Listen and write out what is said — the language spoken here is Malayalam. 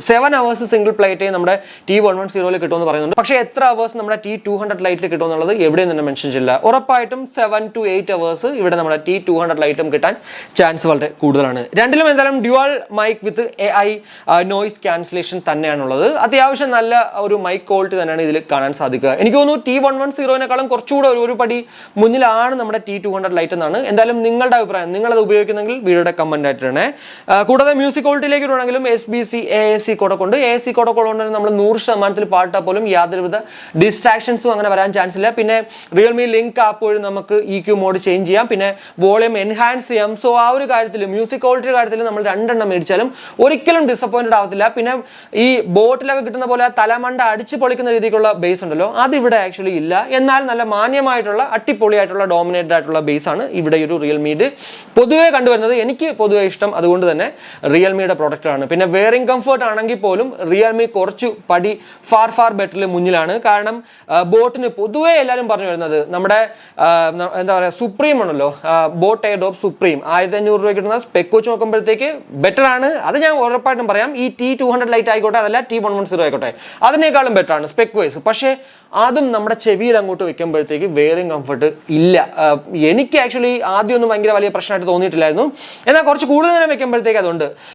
7 hours സിംഗിൾ പ്ലേറ്റ് നമ്മുടെ T110 കിട്ടുമെന്ന് പറയുന്നുണ്ട്. പക്ഷേ എത്ര അവേഴ്സ് നമ്മുടെ T200 ലൈറ്റിൽ കിട്ടുമെന്നുള്ളത് എവിടെയും തന്നെ മെൻഷൻ ചെയ്യില്ല. ഉറപ്പായിട്ടും 7 to 8 hours ഇവിടെ നമ്മുടെ T200 ലൈറ്റും കിട്ടാൻ ചാൻസ് വളരെ കൂടുതലാണ്. രണ്ടിലും എന്തായാലും ഡ്യുവൽ മൈക്ക് വിത്ത് AI നോയിസ് ക്യാൻസലേഷൻ തന്നെയാണുള്ളത്. അത്യാവശ്യം നല്ല ഒരു മൈക്ക് ക്വാളിറ്റി തന്നെയാണ് ഇതിൽ കാണാൻ സാധിക്കുക. എനിക്ക് തോന്നുന്നു T110 കുറച്ചുകൂടെ ഒരു പടി മുന്നിലാണ് നമ്മുടെ T200 ലൈറ്റ് എന്നാണ്. എന്തായാലും നിങ്ങളുടെ അഭിപ്രായം, നിങ്ങളത് ഉപയോഗിക്കുന്നെങ്കിൽ വീഡിയോയുടെ കമന്റ് ആയിട്ടാണ്. കൂടാതെ മ്യൂസിക് ക്വാളിറ്റിയിലേക്ക് ഇടുവാണെങ്കിലും SBC AAC കോഡൊക്കെ ഉണ്ട്. AAC കോഡൊക്കെ ഉള്ളതുകൊണ്ട് നമ്മൾ 100% പാട്ടാൽ പോലും യാതൊരുവിധ ഡിസ്ട്രാക്ഷൻസും അങ്ങനെ വരാൻ ചാൻസ് ഇല്ല. പിന്നെ റിയൽമി ലിങ്ക് ആപ്പ് വഴി നമുക്ക് EQ മോഡ് ചേഞ്ച് ചെയ്യാം, പിന്നെ വോളിയം എൻഹാൻസ് ചെയ്യാം. സോ ആ ഒരു കാര്യത്തിൽ മ്യൂസിക് ക്വാളിറ്റിയുടെ കാര്യത്തിൽ നമ്മൾ 2 എണ്ണം മേടിച്ചാലും ഒരിക്കലും ഡിസപ്പോയിന്റഡ് ആവത്തില്ല. പിന്നെ ഈ ബോട്ടിലൊക്കെ കിട്ടുന്ന പോലെ തലമണ്ട അടിച്ച് പൊളിക്കുന്ന രീതിക്കുള്ള ബേസ് ഉണ്ടല്ലോ, അതിവിടെ ആക്ച്വലി ഇല്ല. എന്നാൽ നല്ല മാന്യമായിട്ടുള്ള അടിപൊളിയായിട്ടുള്ള ഡോമിനേറ്റഡ് ആയിട്ടുള്ള ബേസ് ആണ് ഇവിടെ ഒരു റിയൽമിയുടെ പൊതുവേ കണ്ടുവരുന്നത്. എനിക്ക് പൊതുവേ ഇഷ്ടം അതുകൊണ്ട് തന്നെ റിയൽമിയുടെ പ്രോഡക്റ്റാണ്. പിന്നെ വെയറിംഗ് കംഫർട്ട് ആണെങ്കിൽ പോലും റിയൽമി കുറച്ചു പടി ഫാർ ബെറ്ററിൽ മുന്നിലാണ്. കാരണം ബോട്ടിന് പൊതുവേ എല്ലാവരും പറഞ്ഞു വരുന്നത് നമ്മുടെ എന്താ പറയുക സുപ്രീം ആണല്ലോ, ബോട്ട് എയർ ഡ്രോപ്പ് സുപ്രീം 1500 രൂപ കിട്ടുന്ന സ്പെക്ക് വെച്ച് നോക്കുമ്പോഴത്തേക്ക് ബെറ്റർ ആണ്. അത് ഞാൻ ഉറപ്പായിട്ടും പറയാം. ഈ T200 ലൈറ്റ് ആയിക്കോട്ടെ, അതല്ല T110 ആയിക്കോട്ടെ, അതിനേക്കാളും ബെറ്റർ ആണ് സ്പെക്ക് വൈസ്. പക്ഷേ അതും നമ്മുടെ ചെവിയിൽ അങ്ങോട്ട് വെക്കുമ്പോഴത്തേക്ക് വെയറിംഗ് കംഫർട്ട് ഇല്ല. എനിക്ക് ആക്ച്വലി ആദ്യമൊന്നും ഭയങ്കര വലിയ പ്രശ്നമായിട്ട് തോന്നിയിട്ടില്ലായിരുന്നു. എന്നാൽ കുറച്ച് കൂടുതൽ നേരം വെക്കുമ്പോഴത്തേക്ക് അതുണ്ട്.